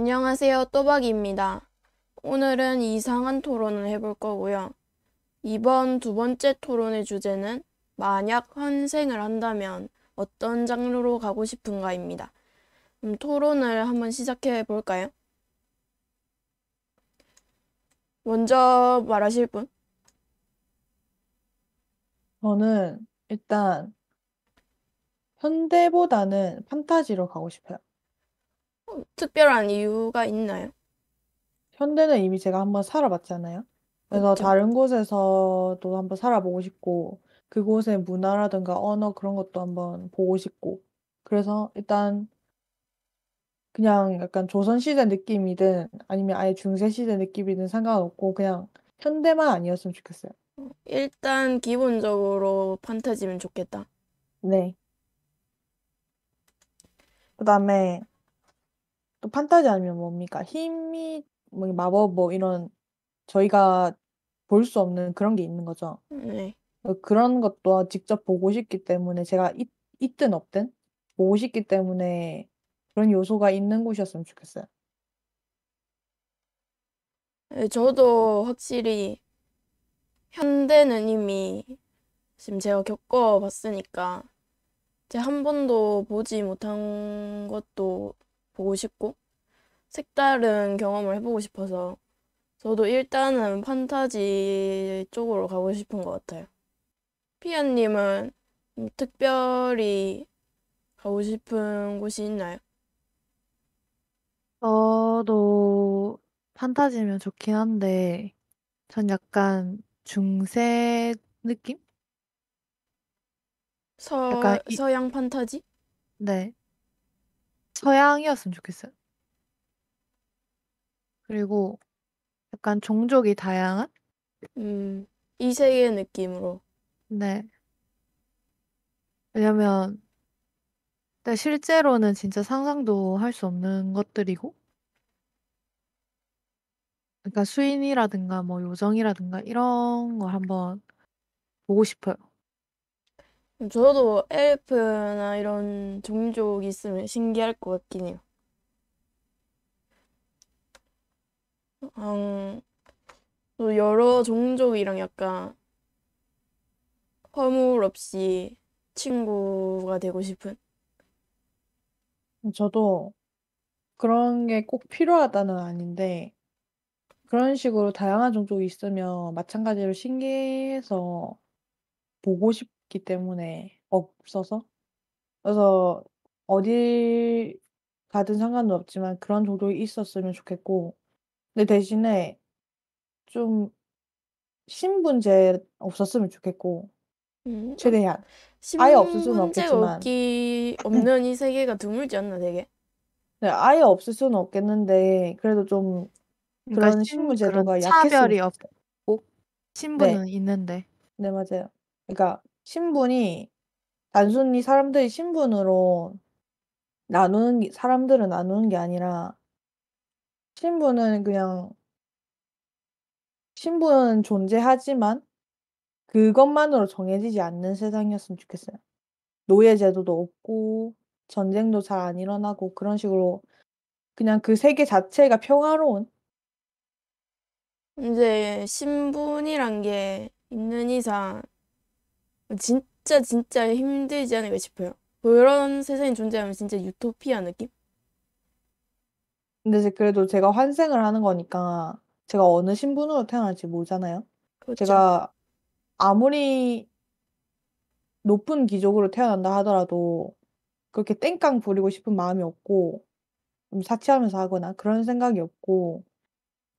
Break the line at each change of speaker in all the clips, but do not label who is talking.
안녕하세요, 또박이입니다. 오늘은 이상한 토론을 해볼 거고요. 이번 두 번째 토론의 주제는 만약 환생을 한다면 어떤 장르로 가고 싶은가입니다. 토론을 한번 시작해 볼까요? 먼저 말하실 분?
저는 일단 현대보다는 판타지로 가고 싶어요.
특별한 이유가 있나요?
현대는 이미 제가 한번 살아봤잖아요. 그래서
그쵸?
다른 곳에서도 한번 살아보고 싶고, 그곳의 문화라든가 언어 그런 것도 한번 보고 싶고. 그래서 일단 그냥 약간 조선시대 느낌이든 아니면 아예 중세시대 느낌이든 상관없고 그냥 현대만 아니었으면 좋겠어요.
일단 기본적으로 판타지면 좋겠다.
네. 그다음에 또 판타지 아니면 뭡니까? 힘이 뭐 마법 뭐 이런 저희가 볼 수 없는 그런 게 있는 거죠.
네.
그런 것도 직접 보고 싶기 때문에 제가 있든 없든 보고 싶기 때문에 그런 요소가 있는 곳이었으면 좋겠어요.
저도 확실히 현대는 이미 지금 제가 겪어봤으니까 제가 한 번도 보지 못한 것도 보고 싶고 색다른 경험을 해보고 싶어서 저도 일단은 판타지 쪽으로 가고 싶은 것 같아요. 피아님은 특별히 가고 싶은 곳이 있나요?
저도 판타지면 좋긴 한데, 전 약간 중세 느낌? 약간
서양 판타지?
네, 서양이었으면 좋겠어요. 그리고 약간 종족이 다양한?
음, 이 세계 느낌으로.
네. 왜냐면, 근데 실제로는 진짜 상상도 할 수 없는 것들이고, 그러니까 수인이라든가 뭐 요정이라든가 이런 거 한번 보고 싶어요.
저도 엘프나 이런 종족 있으면 신기할 것 같긴 해요. 또 여러 종족이랑 약간 허물 없이 친구가 되고 싶은.
저도 그런 게 꼭 필요하다는 아닌데 그런 식으로 다양한 종족이 있으면 마찬가지로 신기해서 보고 싶기 때문에 없어서 그래서 어딜 가든 상관은 없지만 그런 종족이 있었으면 좋겠고 근데 대신에 좀 신분제 없었으면 좋겠고
음,
최대한 아예 없을 수는
신분제가
없겠지만
없는 이 세계가 드물지 않나 되게.
네, 아예 없을 수는 없겠는데 그래도 좀
그러니까
그런
그런
신분제도가 약했으면
차별이
좋겠어요.
없고,
네,
신분은 있는데,
네 맞아요. 그러니까 신분이 단순히 사람들이 신분으로 사람들을 나누는 게 아니라 신분은 그냥 신분은 존재하지만 그것만으로 정해지지 않는 세상이었으면 좋겠어요. 노예제도도 없고 전쟁도 잘 안 일어나고 그런 식으로 그냥 그 세계 자체가 평화로운
이제 신분이란 게 있는 이상 진짜 진짜 힘들지 않을까 싶어요. 그런 세상이 존재하면 진짜 유토피아 느낌?
근데 그래도 제가 환생을 하는 거니까 제가 어느 신분으로 태어날지 모르잖아요.
그렇죠.
제가 아무리 높은 귀족으로 태어난다 하더라도 그렇게 땡깡 부리고 싶은 마음이 없고 좀 사치하면서 하거나 그런 생각이 없고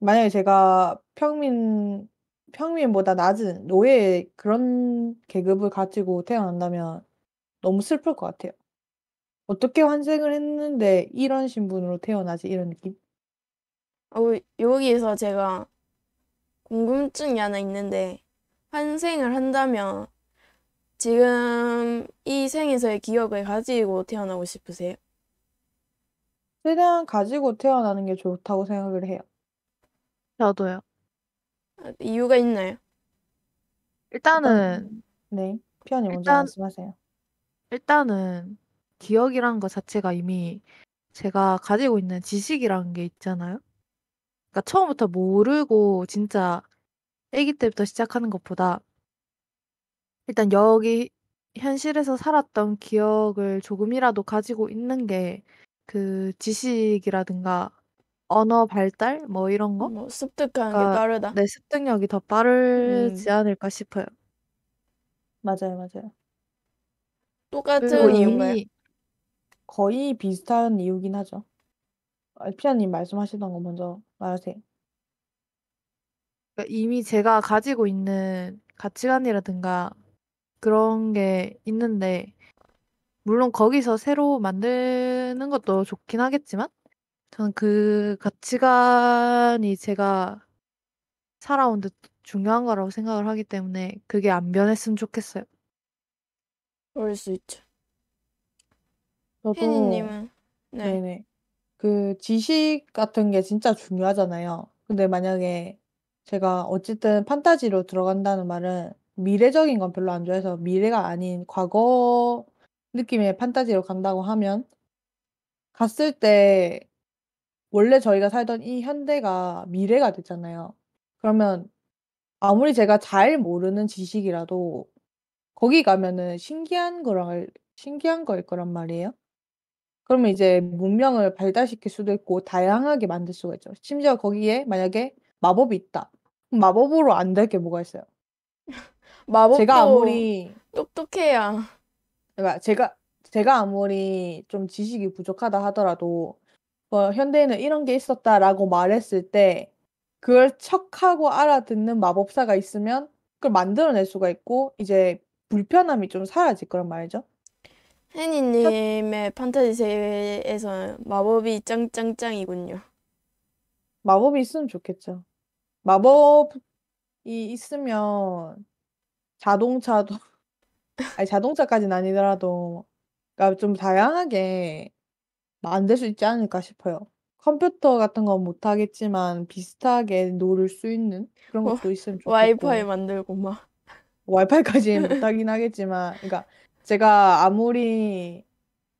만약에 제가 평민보다 낮은 노예 그런 계급을 가지고 태어난다면 너무 슬플 것 같아요. 어떻게 환생을 했는데 이런 신분으로 태어나지 이런 느낌?
여기에서 제가 궁금증이 하나 있는데 환생을 한다면 지금 이 생에서의 기억을 가지고 태어나고 싶으세요?
최대한 가지고 태어나는 게 좋다고 생각을 해요.
저도요.
이유가 있나요?
일단은,
네. 피아님 먼저
일단,
말씀하세요.
일단은, 기억이란 것 자체가 이미 제가 가지고 있는 지식이라는 게 있잖아요. 그러니까 처음부터 모르고 진짜 아기 때부터 시작하는 것보다 일단 여기 현실에서 살았던 기억을 조금이라도 가지고 있는 게 그 지식이라든가 언어 발달 뭐 이런 거?
뭐 습득하는 게
가
빠르다.
내 습득력이 더
음,
빠르지 않을까 싶어요.
맞아요, 맞아요.
그리고
똑같은 이유인가요?
이미
거의 비슷한 이유긴 하죠. 피아님 말씀하시던 거 먼저 말하세요.
그러니까 이미 제가 가지고 있는 가치관이라든가 그런 게 있는데 물론 거기서 새로 만드는 것도 좋긴 하겠지만 저는 그 가치관이 제가 살아온 데 중요한 거라고 생각을 하기 때문에 그게 안 변했으면 좋겠어요.
그럴 수 있죠.
저도,
혜니님은, 네.
네네. 그 지식 같은 게 진짜 중요하잖아요. 근데 만약에 제가 어쨌든 판타지로 들어간다는 말은 미래적인 건 별로 안 좋아해서 미래가 아닌 과거 느낌의 판타지로 간다고 하면 갔을 때 원래 저희가 살던 이 현대가 미래가 됐잖아요. 그러면 아무리 제가 잘 모르는 지식이라도 거기 가면은 신기한 거일 거란 말이에요. 그러면 이제 문명을 발달시킬 수도 있고 다양하게 만들 수가 있죠. 심지어 거기에 만약에 마법이 있다. 그럼 마법으로 안 될 게 뭐가 있어요? 제가
마법도
아무리
똑똑해야.
그러니까 제가 아무리 좀 지식이 부족하다 하더라도 현대에는 이런 게 있었다라고 말했을 때 그걸 척하고 알아듣는 마법사가 있으면 그걸 만들어낼 수가 있고 이제 불편함이 좀 사라질 거란 말이죠. 현-
혜니님의 판타지 세계에서 마법이 짱짱짱이군요.
마법이 있으면 좋겠죠. 마법이 있으면 자동차도 아니 자동차까지는 아니더라도 그러니까 좀 다양하게 만들 수 있지 않을까 싶어요. 컴퓨터 같은 건 못하겠지만 비슷하게 노를 수 있는 그런
와,
것도 있으면
와이파이
좋겠고
만들고 막.
와이파이까지는 못하긴 하겠지만 그러니까 제가 아무리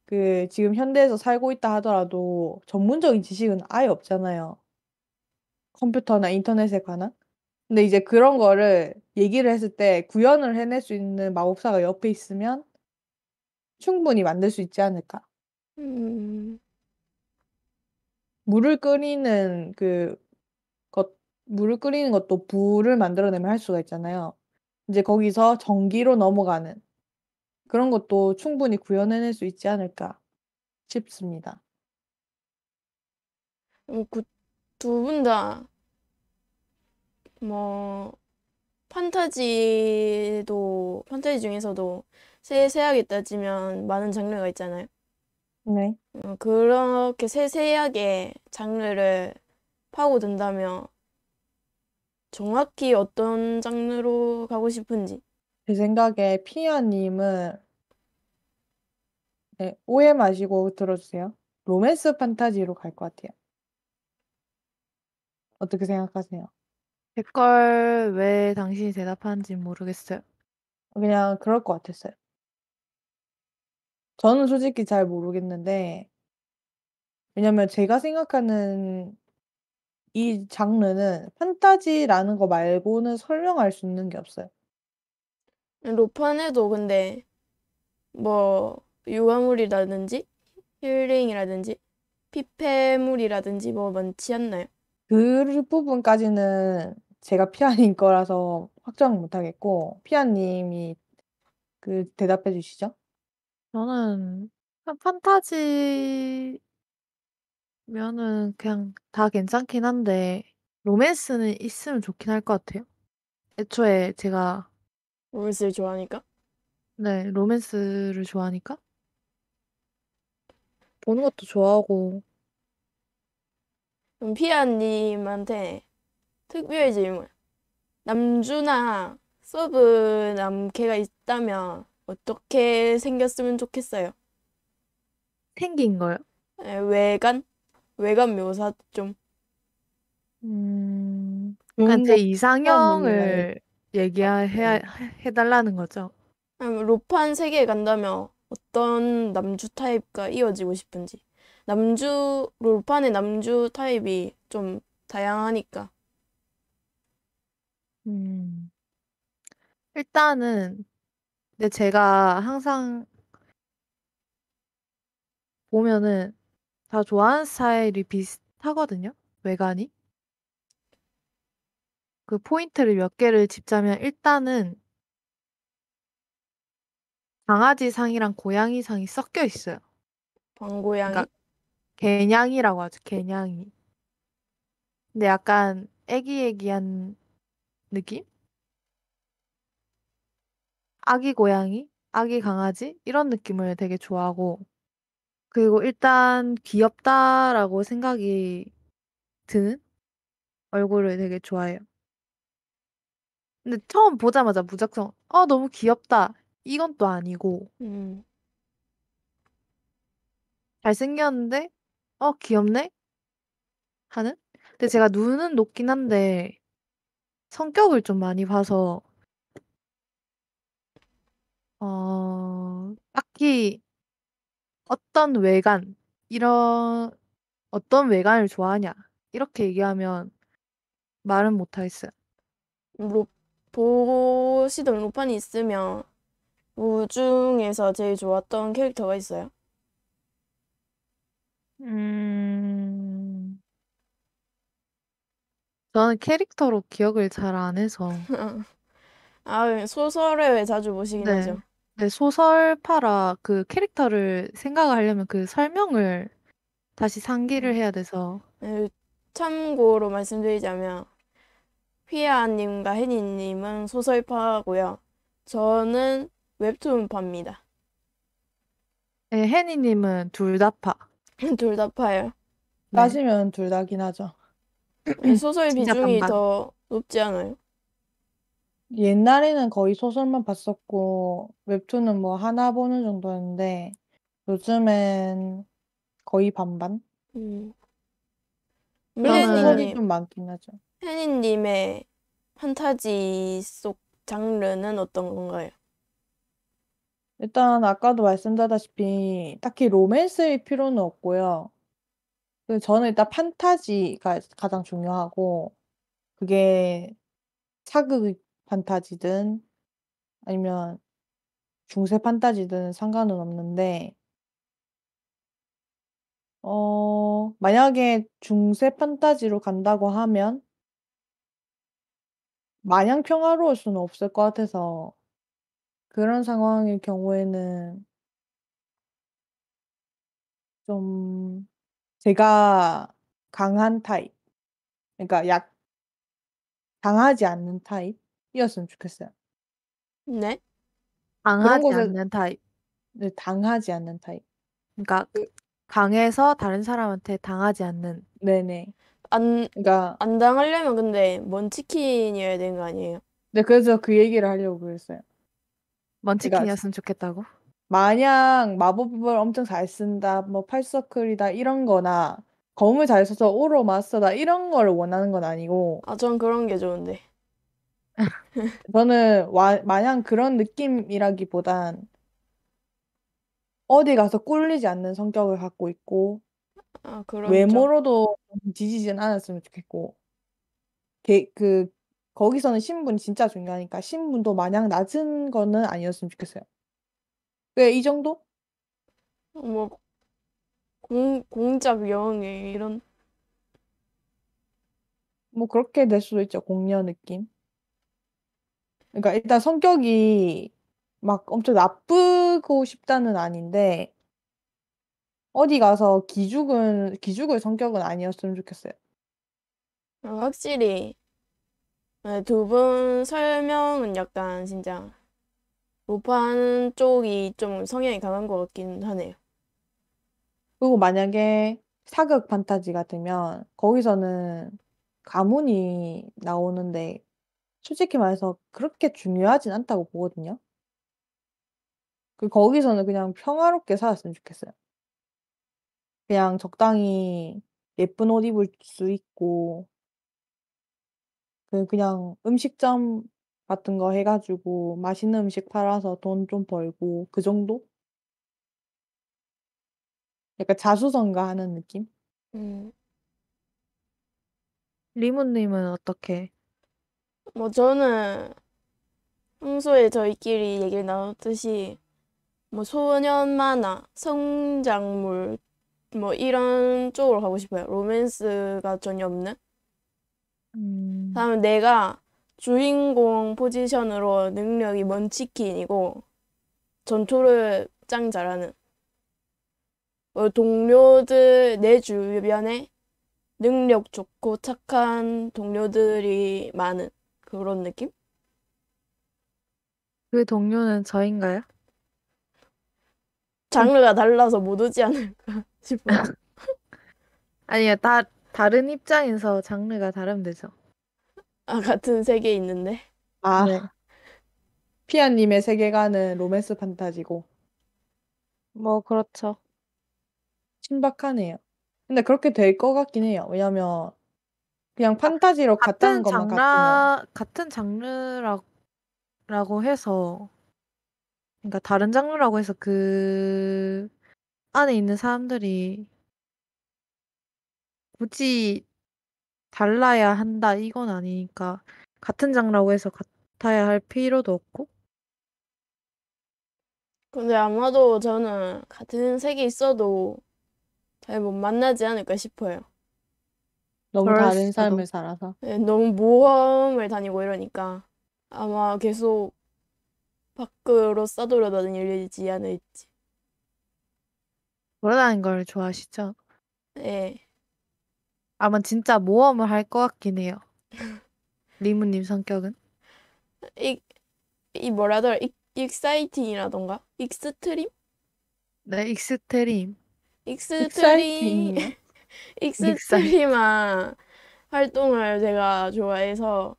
그 지금 현대에서 살고 있다 하더라도 전문적인 지식은 아예 없잖아요. 컴퓨터나 인터넷에 관한. 근데 이제 그런 거를 얘기를 했을 때 구현을 해낼 수 있는 마법사가 옆에 있으면 충분히 만들 수 있지 않을까.
음,
물을 끓이는 물을 끓이는 것도 불을 만들어내면 할 수가 있잖아요. 이제 거기서 전기로 넘어가는 그런 것도 충분히 구현해낼 수 있지 않을까 싶습니다.
두 분 다, 뭐, 판타지 중에서도 세세하게 따지면 많은 장르가 있잖아요.
네.
그렇게 세세하게 장르를 파고든다면 정확히 어떤 장르로 가고 싶은지.
제 생각에 피아님은 네, 오해 마시고 들어주세요. 로맨스 판타지로 갈 것 같아요. 어떻게 생각하세요?
제 걸 왜 당신이 대답하는지 모르겠어요.
그냥 그럴 것 같았어요. 저는 솔직히 잘 모르겠는데, 왜냐면 제가 생각하는 이 장르는 판타지라는 거 말고는 설명할 수 있는 게 없어요.
로판에도 근데 뭐 유화물이라든지 힐링이라든지 피폐물이라든지 뭐 많지 않나요?
그 부분까지는 제가 피아님 거라서 확정 못 하겠고, 피아님이 그 대답해 주시죠.
저는 그냥 판타지면은 그냥 다 괜찮긴 한데 로맨스는 있으면 좋긴 할 것 같아요. 애초에 제가
로맨스를 좋아하니까.
네, 로맨스를 좋아하니까 보는 것도 좋아하고
그럼 피아님한테 특별 질문. 남주나 서브 남캐가 있다면 어떻게 생겼으면 좋겠어요?
생긴 거요.
외관? 외관 묘사 좀.
그냥 제
주인공 피아님이랑
이상형을 얘기해야
얘기해요.
해달라는 거죠.
아니면 로판 세계에 간다면 어떤 남주 타입과 이어지고 싶은지. 롤판의 남주 타입이 좀 다양하니까.
음. 일단은 근데 제가 항상 보면은 다 좋아하는 스타일이 비슷하거든요. 외관이. 그 포인트를 몇 개를 짚자면 일단은 강아지상이랑 고양이상이 섞여 있어요. 그러니까
방고양이?
개냥이라고 하죠. 개냥이. 근데 약간 애기애기한 느낌? 아기 고양이, 아기 강아지 이런 느낌을 되게 좋아하고 그리고 일단 귀엽다라고 생각이 드는 얼굴을 되게 좋아해요. 근데 처음 보자마자 무작정 너무 귀엽다. 이건 또 아니고
음,
잘생겼는데 귀엽네? 하는? 근데 제가 눈은 높긴 한데 성격을 좀 많이 봐서 딱히 어떤 외관 이런 어떤 외관을 좋아하냐 이렇게 얘기하면 말은 못하겠어요.
로, 보시던 로판이 있으면 그 중에서 제일 좋았던 캐릭터가 있어요?
음, 저는 캐릭터로 기억을 잘 안 해서
아, 소설을 왜 자주 보시긴
네.
하죠.
네, 소설파라 그 캐릭터를 생각을 하려면 그 설명을 다시 상기를 해야 돼서
네, 참고로 말씀드리자면 휘아님과 혜니님은 소설파고요. 저는 웹툰파입니다.
네, 혜니님은 둘 다 파.
둘 다 파요.
네,
따지면 둘 다긴 하죠.
소설
진짜
비중이
반반.
더 높지 않아요?
옛날에는 거의 소설만 봤었고, 웹툰은 뭐 하나 보는 정도였는데, 요즘엔 거의 반반?
음.
그래도 소설이
혜니님,
좀 많긴 하죠.
혜니님의 판타지 속 장르는 어떤 건가요?
일단 아까도 말씀드렸다시피 딱히 로맨스일 필요는 없고요. 저는 일단 판타지가 가장 중요하고 그게 사극 판타지든 아니면 중세 판타지든 상관은 없는데 만약에 중세 판타지로 간다고 하면 마냥 평화로울 수는 없을 것 같아서 그런 상황일 경우에는 좀 제가 강한 타입, 그러니까 강하지 않는 타입이었으면 좋겠어요.
네?
그런
강하지
곳에
않는 타입.
네, 당하지 않는 타입.
그러니까
그
강해서 다른 사람한테 당하지 않는.
네네.
안,
그러니까
안 당하려면 근데 먼치킨이어야 되는 거 아니에요?
네, 그래서 그 얘기를 하려고 그랬어요. 그러니까
먼치킨이었으면 좋겠다고?
마냥 마법을 엄청 잘 쓴다, 뭐 팔서클이다 이런 거나 검을 잘 써서 오로 마스터다 이런 거를 원하는 건 아니고
아, 전 그런 게 좋은데.
저는 마냥 그런 느낌이라기보단 어디 가서 꿀리지 않는 성격을 갖고 있고
아, 그럼요.
외모로도 지지진 않았으면 좋겠고 그 거기서는 신분이 진짜 중요하니까 신분도 마냥 낮은 거는 아니었으면 좋겠어요. 왜 이 정도?
뭐, 공작 여왕이 이런,
뭐 그렇게 될 수도 있죠. 공녀 느낌. 그러니까 일단 성격이 막 엄청 나쁘고 싶다는 아닌데 어디 가서 기죽을 성격은 아니었으면 좋겠어요.
확실히, 네, 두 분 설명은 약간 진짜 로판 쪽이 좀 성향이 강한 것 같긴 하네요.
그리고 만약에 사극 판타지가 되면 거기서는 가문이 나오는데 솔직히 말해서 그렇게 중요하진 않다고 보거든요. 거기서는 그냥 평화롭게 살았으면 좋겠어요. 그냥 적당히 예쁜 옷 입을 수 있고 그냥 음식점 같은 거 해 가지고 맛있는 음식 팔아서 돈 좀 벌고 그 정도? 약간 자수성가하는 느낌?
음,
리모님은 어떻게?
뭐 저는 평소에 저희끼리 얘기를 나눴듯이 뭐 소년 만화, 성장물 뭐 이런 쪽으로 가고 싶어요. 로맨스가 전혀 없는.
음,
다음에 내가 주인공 포지션으로 능력이 먼치킨이고 전투를 짱 잘하는 동료들 내 주변에 능력 좋고 착한 동료들이 많은 그런 느낌?
그 동료는 저인가요?
장르가 달라서 못 오지 않을까 싶어요.
아니요, 다른 입장에서 장르가 다르면 되죠.
아, 같은 세계에 있는데.
네.
아, 피아님의 세계관은 로맨스 판타지고
뭐, 그렇죠.
신박하네요. 근데 그렇게 될 것 같긴 해요. 왜냐면 그냥 판타지로 갔다는 것만 같으면
같은 장르라고 해서, 그러니까 다른 장르라고 해서 그 안에 있는 사람들이 굳이 달라야 한다, 이건 아니니까. 같은 장르라고 해서 같아야 할 필요도 없고.
근데 아마도 저는 같은 세계에 있어도 잘 못 만나지 않을까 싶어요.
너무
그럴
다른
수도.
삶을 살아서.
네, 너무 모험을 다니고 이러니까 아마 계속 밖으로 싸돌아다니지 않을지.
돌아다니는 걸 좋아하시죠?
예.
아마 진짜 모험을 할 것 같긴 해요. 리무님 성격은?
이, 이 뭐라더라? 익사이팅이라던가? 익스트림?
네, 익스트림.
익스트림,
익사이팅이요?
익사이.
익스트림한 활동을 제가 좋아해서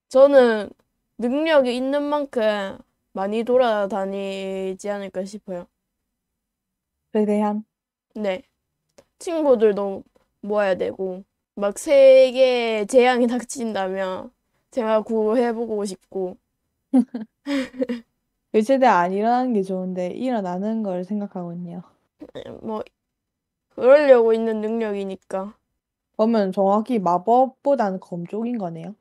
저는 능력이 있는 만큼 많이 돌아다니지 않을까 싶어요.
최대한
네. 친구들도 모아야 되고, 막 세계에 재앙이 닥친다면 제가 구해보고 싶고,
그 세대 안 일어나는 게 좋은데 일어나는 걸 생각하거든요.
뭐, 그러려고 있는 능력이니까.
그러면 정확히 마법보다는 검 쪽인 거네요.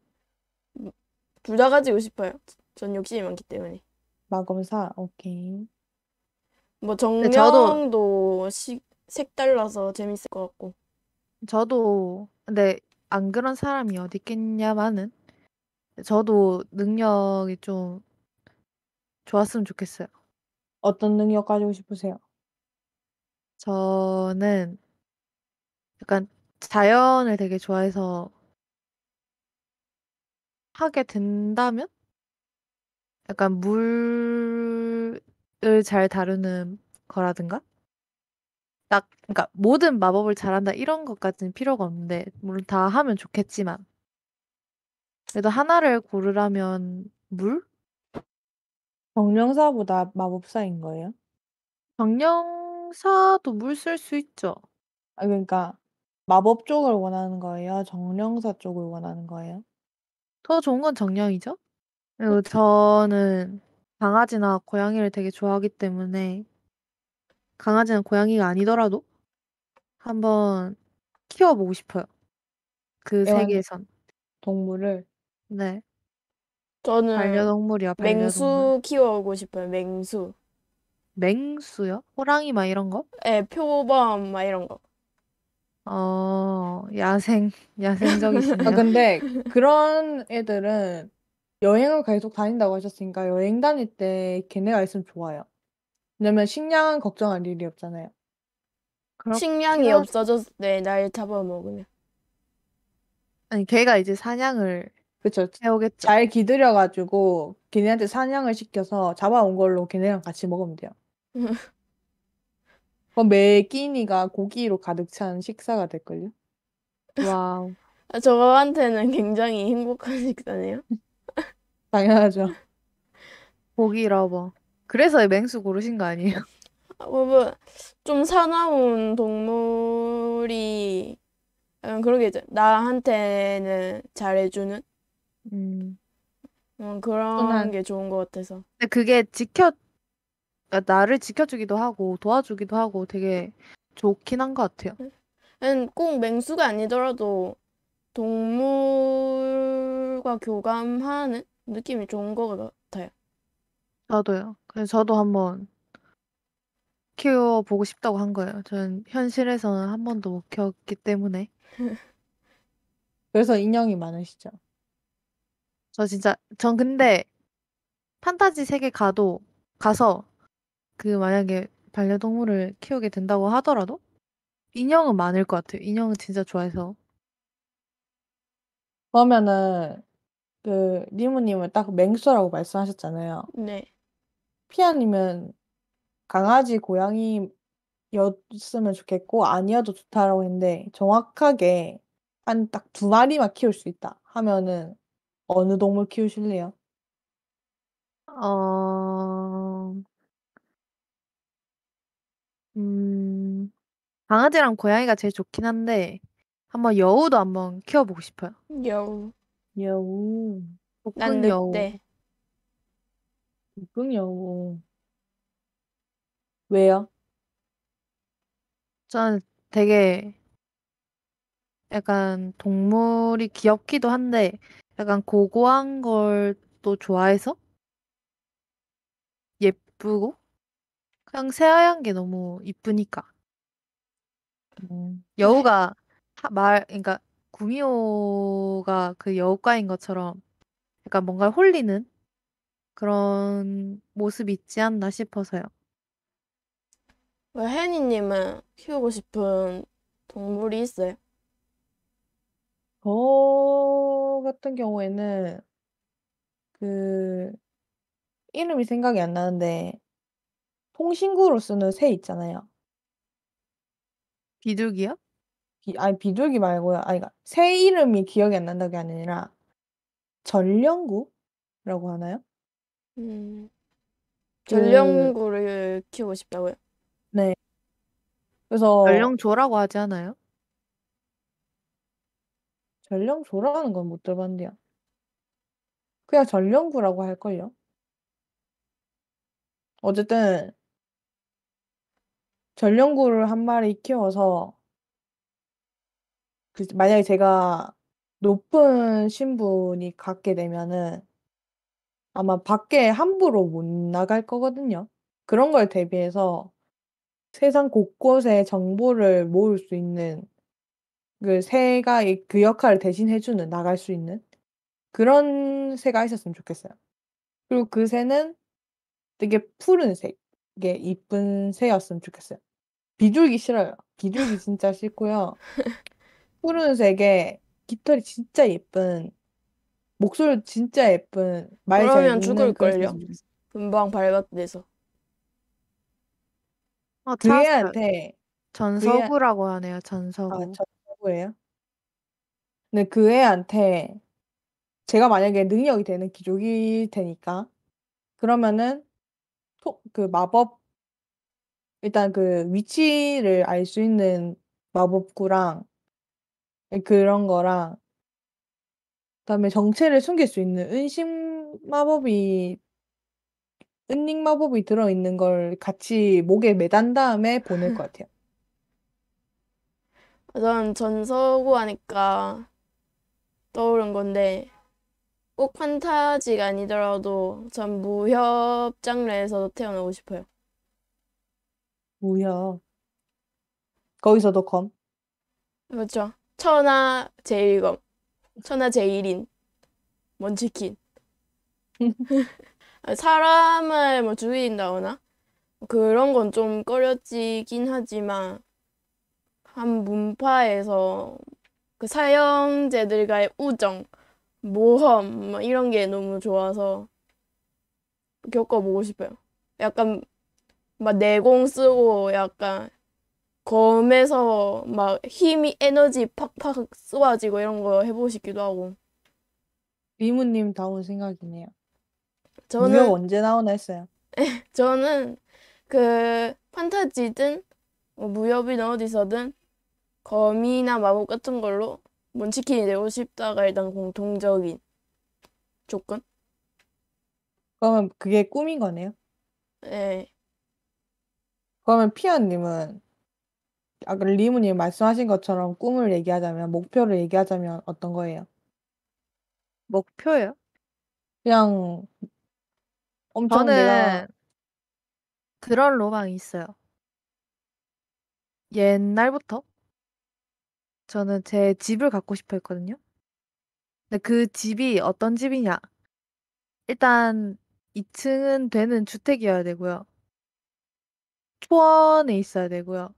둘 다 가지고 싶어요. 전 욕심이 많기 때문에.
마검사, 오케이.
뭐,
근데 저도,
정령도 색달라서 재밌을 것 같고.
근데 안 그런 사람이 어디 있겠냐마는, 저도 능력이 좀 좋았으면 좋겠어요.
어떤 능력 가지고 싶으세요?
저는 약간 자연을 되게 좋아해서 하게 된다면? 약간 물을 잘 다루는 거라든가? 그러니까 모든 마법을 잘한다 이런 것까지는 필요가 없는데, 물론 다 하면 좋겠지만, 그래도 하나를 고르라면 물?
정령사보다 마법사인 거예요?
정령사도 물 쓸 수 있죠.
아, 그러니까 마법 쪽을 원하는 거예요? 정령사 쪽을 원하는 거예요?
더 좋은 건 정령이죠. 그리고 저는 강아지나 고양이를 되게 좋아하기 때문에, 강아지는 고양이가 아니더라도 한번 키워보고 싶어요. 그 세계에선.
애완동물을
네.
저는
반려동물이야, 반려동물.
맹수 키워보고 싶어요. 맹수.
맹수요? 호랑이 막 이런 거?
예, 표범, 막 이런 거.
야생,
아,
야생적이시네요.
근데 그런 애들은 여행을 계속 다닌다고 하셨으니까 여행 다닐 때 걔네가 있으면 좋아요. 왜냐면 식량 걱정할 일이 없잖아요.
그렇긴
식량이
하죠.
없어졌을 때 날 잡아먹으면.
아니, 걔가 이제 사냥을
그쵸?
해오겠죠.
잘 기들여가지고 걔네한테 사냥을 시켜서 잡아온 걸로 걔네랑 같이 먹으면 돼요. 그럼 매 끼니가 고기로 가득 찬 식사가 될걸요?
와우.
저한테는 굉장히 행복한 식사네요.
당연하죠.
고기 러버. 그래서 맹수 고르신 거 아니에요?
좀 사나운 동물이 약간 그런 게 있죠. 나한테는 잘해주는
음.
그런
순한
게 좋은 것 같아서.
근데 그게 나를 지켜주기도 하고 도와주기도 하고 되게 좋긴 한 것 같아요.
꼭 맹수가 아니더라도 동물과 교감하는 느낌이 좋은 것 같아요.
저도요. 그래서 저도 한번 키워보고 싶다고 한 거예요. 저는 현실에서는 한 번도 못 키웠기 때문에.
그래서 인형이 많으시죠.
전 근데 판타지 세계 가서 만약에 반려동물을 키우게 된다고 하더라도 인형은 많을 것 같아요. 인형은 진짜 좋아해서.
그러면은 그 니모님은 딱 맹수라고 말씀하셨잖아요.
네.
피아님은 강아지, 고양이였으면 좋겠고 아니어도 좋다라고 했는데 정확하게 한 딱 두 마리만 키울 수 있다 하면은 어느 동물 키우실래요?
어, 음, 강아지랑 고양이가 제일 좋긴 한데 여우도 한번 키워보고 싶어요.
여우.
여우,
난
북극 여우.
늑대.
북극여우. 왜요?
저는 되게 약간 동물이 귀엽기도 한데 약간 고고한 걸 또 좋아해서 예쁘고 그냥 새하얀 게 너무 이쁘니까.
해-
여우가 그러니까 구미호가 그 여우과인 것처럼 약간 뭔가를 홀리는 그런 모습이 있지 않나 싶어서요.
왜 혜니님은 키우고 싶은 동물이 있어요?
저 같은 경우에는 그 이름이 생각이 안 나는데 통신구로 쓰는 새 있잖아요.
비둘기요?
아니 비둘기 말고요. 아니 그러니까 새 이름이 기억이 안 난다는 게 아니라 전령구라고 하나요?
음,
그
전령구를 키우고 싶다고요?
네. 그래서
전령조라고 하지 않아요?
전령조라는 건 못 들어봤는데요. 그냥 전령구라고 할걸요. 어쨌든 전령구를 한 마리 키워서 만약에 제가 높은 신분이 갖게 되면은 아마 밖에 함부로 못 나갈 거거든요. 그런 걸 대비해서 세상 곳곳에 정보를 모을 수 있는 그 새가 그 역할을 대신 해주는 나갈 수 있는 그런 새가 있었으면 좋겠어요. 그리고 그 새는 되게 푸른색의 이쁜 새였으면 좋겠어요. 비둘기 싫어요. 비둘기 진짜 싫고요. 푸른색에 깃털이 진짜 예쁜 목소리 진짜 예쁜 말 잘
그러면
듣는 그런
죽을걸요?
새였으면 좋겠어요.
금방 발각돼서.
그
찾았어요.
애한테 그 애,
전서구라고 하네요.
아,
전서구.
저 누구예요? 근데 그 애한테 제가 만약에 능력이 되는 귀족이 되니까 그러면은 그 마법 일단 그 위치를 알 수 있는 마법구랑 그런 거랑 그다음에 정체를 숨길 수 있는 은닉 마법이 들어있는 걸 같이 목에 매단 다음에 보낼 것 같아요.
전 전서구 하니까 떠오른 건데 꼭 판타지가 아니더라도 전 무협 장르에서도 태어나고 싶어요.
뭐야? 거기서도 검?
그렇죠? 천하 제일검, 천하 제일인, 먼치킨. 사람을 뭐 죽인다거나 그런 건 좀 꺼려지긴 하지만 한 문파에서 그 사형제들과의 우정, 모험 뭐 이런 게 너무 좋아서 겪어보고 싶어요. 약간 막 내공 쓰고 약간 검에서 막 힘이 에너지 팍팍 쏘아지고 이런 거 해보고 싶기도 하고.
리무님 다운 생각이네요. 무협
저는
언제 나오나 했어요.
저는 그 판타지든 뭐 무협이든 어디서든 검이나 마법 같은 걸로 먼치킨이 되고 싶다가 일단 공통적인 조건.
그러면 그게 꿈인 거네요.
예.
그러면 피아님은 아까 리무님 말씀하신 것처럼 꿈을 얘기하자면, 목표를 얘기하자면 어떤 거예요?
목표요?
그냥 엄청 내가
저는 그런 로망이 있어요. 옛날부터 저는 제 집을 갖고 싶어 했거든요. 근데 그 집이 어떤 집이냐? 일단 2층은 되는 주택이어야 되고요. 초원에 있어야 되고요.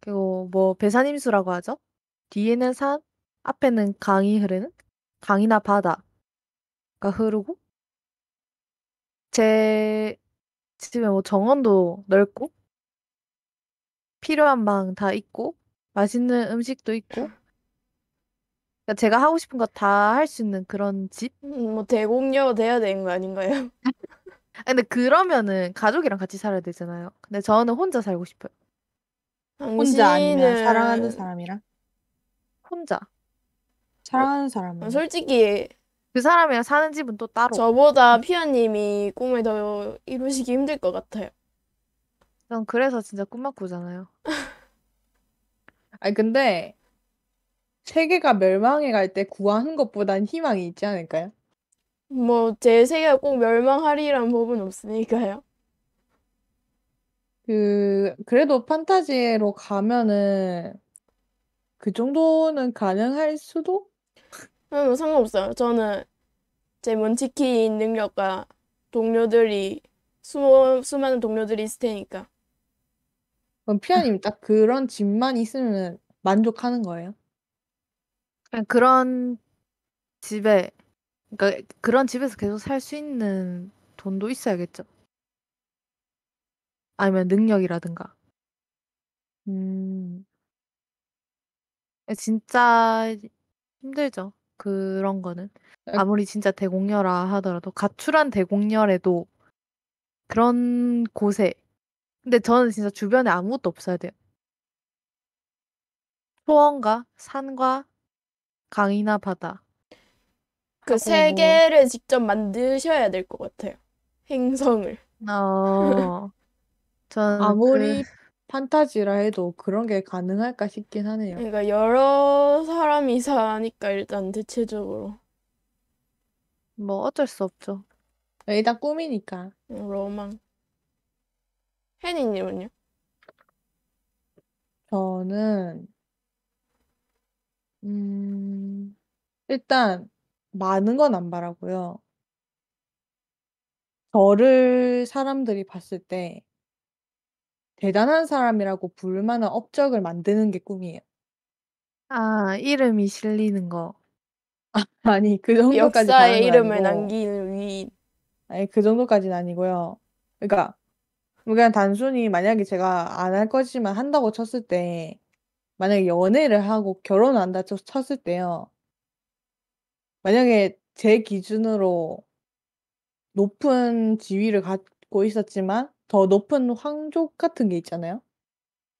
그리고 뭐 배산임수라고 하죠? 뒤에는 산, 앞에는 강이 흐르는 강이나 바다가 흐르고 제 집에 뭐 정원도 넓고 필요한 방 다 있고 맛있는 음식도 있고 그러니까 제가 하고 싶은 거 다 할 수 있는 그런 집?
뭐 대공녀 돼야 되는 거 아닌가요?
근데 그러면은 가족이랑 같이 살아야 되잖아요. 근데 저는 혼자 살고 싶어요.
혼자 아니면 사랑하는
당신은
사람이랑?
혼자.
사랑하는 사람은요?
솔직히
그 사람이랑 사는 집은 또 따로.
저보다 피아님이 꿈을 더 이루시기 힘들 것 같아요.
전 그래서 진짜 꿈만 꾸잖아요.
아니, 근데 세계가 멸망해 갈 때 구하는 것보단 희망이 있지 않을까요?
뭐 제 세계가 꼭 멸망하리란 법은 없으니까요.
그래도 판타지로 가면은 그 정도는 가능할 수도?
뭐 상관없어요. 저는 제 먼치킨 능력과 동료들이 수많은 동료들이 있을 테니까.
그럼 피아님 딱 그런 집만 있으면 만족하는 거예요?
그냥 그런 집에, 그러니까 그런 집에서 계속 살 수 있는 돈도 있어야겠죠. 아니면 능력이라든가.
음,
진짜 힘들죠. 그런 거는.
아,
아무리 진짜 대공녀라 하더라도, 가출한 대공녀라도 그런 곳에. 근데 저는 진짜 주변에 아무것도 없어야 돼요. 초원과 산과 강이나 바다.
그
하고 뭐,
세계를 직접 만드셔야 될 것 같아요. 행성을.
어, 저는
아무리 판타지라 해도 그런 게 가능할까 싶긴 하네요.
그러니까 여러 사람이 사니까 일단 대체적으로
뭐 어쩔 수 없죠.
일단 꿈이니까.
로망. 혜니님은요?
저는, 음, 일단 많은 건 안 바라고요. 저를 사람들이 봤을 때 대단한 사람이라고 부를 만한 업적을 만드는 게 꿈이에요.
아, 이름이 실리는 거.
아니, 그 정도까지 바라는
역사에
건
이름을
아니고,
남기는 위인.
아니, 그 정도까지는 아니고요. 그러니까, 그냥 단순히 만약에 제가 안 할 거지만 한다고 쳤을 때, 만약에 연애를 하고 결혼을 한다 쳤을 때요. 만약에 제 기준으로 높은 지위를 갖고 있었지만, 더 높은 황족 같은 게 있잖아요.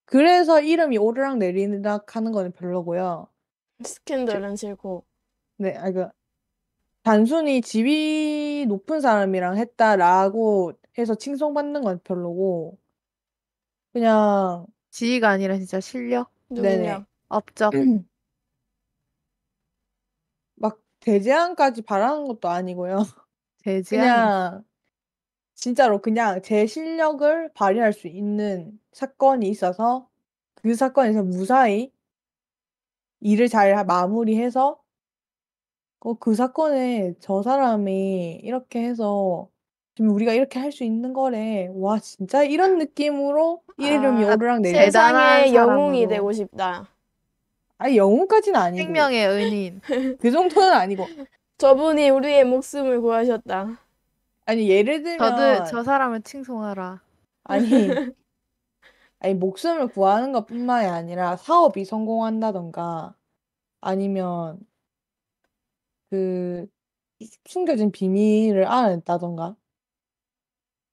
그래서 이름이 오르락내리락 하는 거는 별로고요. 제-
스캔들은 싫고.
네, 단순히 지위 높은 사람이랑 했다라고 해서 칭송받는 건 별로고, 그냥,
지위가 아니라 진짜 실력,
능력.
네네.
업적,
막 대재앙까지 바라는 것도 아니고요.
대지양이요.
그냥, 진짜로 그냥 제 실력을 발휘할 수 있는 사건이 있어서 그 사건에서 무사히 일을 잘 마무리해서 그 사건에 저 사람이 이렇게 해서 지금 우리가 이렇게 할 수 있는 거래. 와, 진짜 이런 느낌으로 이름이
아,
아,
오르락내리락.
대단한
세상의 영웅이
사람으로
되고 싶다.
아니, 영웅까지는 아니고,
생명의 은인.
그 정도는 아니고.
저분이 우리의 목숨을 구하셨다.
아니, 예를
저
들면,
사람을 칭송하라.
아니, 아니, 목숨을 구하는 것뿐만이 아니라 사업이 성공한다던가, 아니면 그 숨겨진 비밀을 알아냈다던가,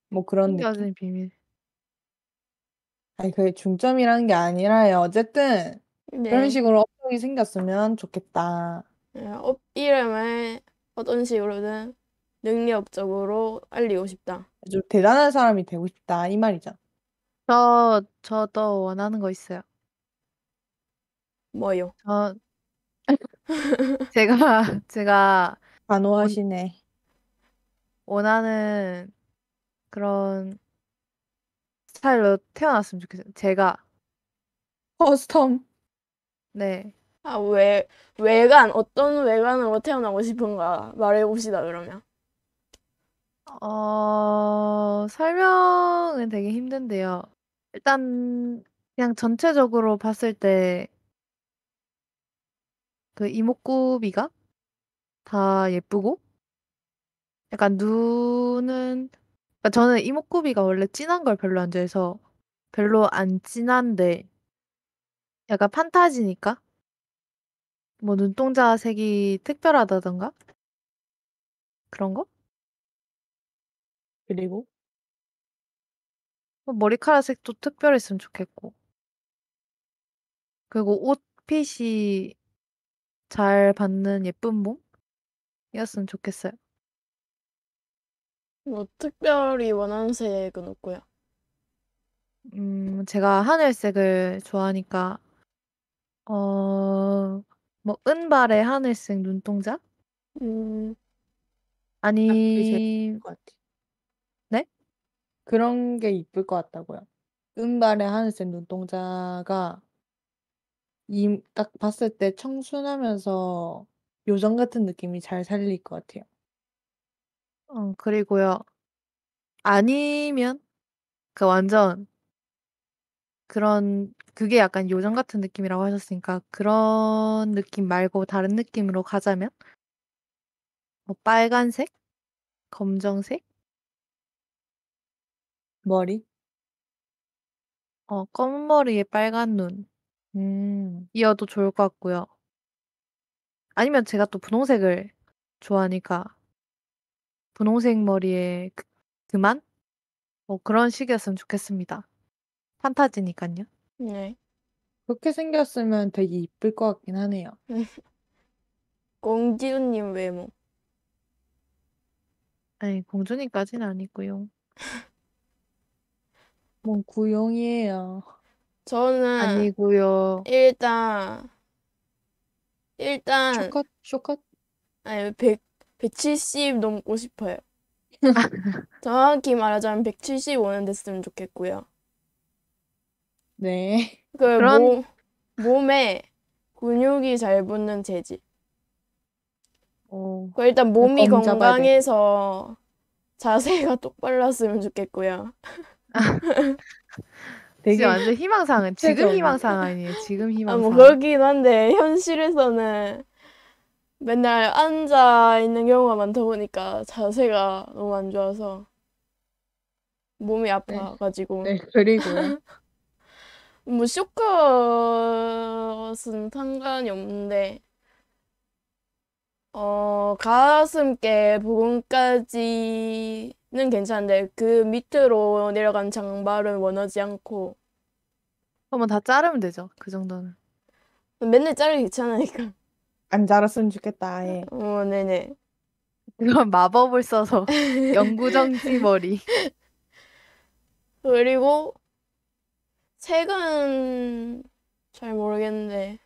뭐 그런 느낌?
숨겨진 비밀.
아니, 그게 중점이라는 게 아니라요. 어쨌든, 그런
네.
식으로 업적이 생겼으면 좋겠다.
이름을 어떤 식으로든 능력적으로 알리고 싶다.
좀 대단한 사람이 되고 싶다. 이 말이죠.
저도 원하는 거 있어요.
뭐요?
저 제가 원
단호하시네.
원하는 그런 스타일로 태어났으면 좋겠어요. 제가.
커스텀.
네.
아, 어떤 외관으로 태어나고 싶은가 말해봅시다, 그러면.
설명은 되게 힘든데요. 일단 그냥 전체적으로 봤을 때 그 이목구비가 다 예쁘고 약간 눈은 그러니까 저는 이목구비가 원래 진한 걸 별로 안 좋아해서 별로 안 진한데 약간 판타지니까 뭐 눈동자 색이 특별하다던가 그런 거?
그리고
뭐 머리카락 색도 특별했으면 좋겠고 그리고 옷핏이 잘 받는 예쁜 몸이었으면 좋겠어요.
뭐, 특별히 원하는 색은 없고요.
제가 하늘색을 좋아하니까 어, 뭐 은발의 하늘색 눈동자?
음,
그게 제일
아니,
이쁠 것 같아.
네?
그런 게 이쁠 것 같다고요. 은발의 하늘색 눈동자가 딱 봤을 때 청순하면서 요정 같은 느낌이 잘 살릴 것 같아요.
그리고요. 아니면 그 완전 그게 약간 요정 같은 느낌이라고 하셨으니까 그런 느낌 말고 다른 느낌으로 가자면 뭐 빨간색? 검정색?
머리?
검은 머리에 빨간 눈
음,
이어도 좋을 것 같고요. 아니면 제가 또 분홍색을 좋아하니까 분홍색 머리에 그만? 뭐 그런 식이었으면 좋겠습니다. 판타지니까요.
네.
그렇게 생겼으면 되게 이쁠 것 같긴 하네요.
공지우님 외모.
아니, 공주님까지는 아니고요.
뭔 구용이에요.
저는
아니고요.
일단, 일단,
쇼컷? 쇼컷?
아니, 170 넘고 싶어요. 정확히 말하자면 175는 됐으면 좋겠고요.
네.
그
그런
몸에 근육이 잘 붙는 재질.
어,
그 일단 몸이
검 잡아야 돼.
건강해서 자세가 똑발랐으면 좋겠고요.
진짜
되게
완전 희망사항은 지금
구체적이에요.
희망사항 아니에요. 지금
아, 뭐
희망사항.
그렇긴 한데 현실에서는 맨날 앉아 있는 경우가 많다 보니까 자세가 너무 안 좋아서 몸이
네.
아파가지고
네, 그리고요.
뭐 쇼컷은 상관이 없는데 가슴께 부분까지는 괜찮은데 그 밑으로 내려간 장발은 원하지 않고
그러면 다 자르면 되죠. 그 정도는.
맨날 자르기 귀찮으니까.
안 자랐으면 좋겠다, 아예.
네네.
그건 마법을 써서 영구정지 머리.
그리고 색은 잘 모르겠는데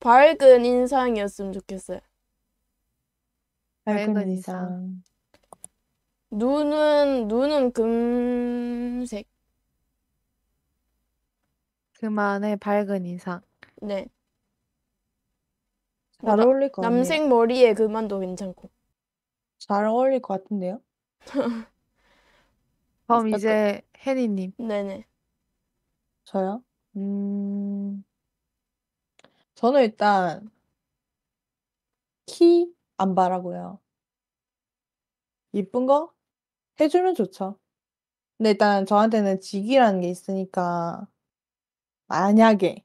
밝은 인상이었으면 좋겠어요.
밝은
밝은 이상.
인상.
눈은 금색.
그만의 밝은 이상.
네. 뭐
잘 어울릴 것 같네요.
남색 머리에 그만도 괜찮고.
잘 어울릴 것 같은데요?
그럼
약간
이제 혜니님.
네네.
저요? 음, 저는 일단 키 안 바라고요. 이쁜 거 해주면 좋죠. 근데 일단 저한테는 직이라는 게 있으니까 만약에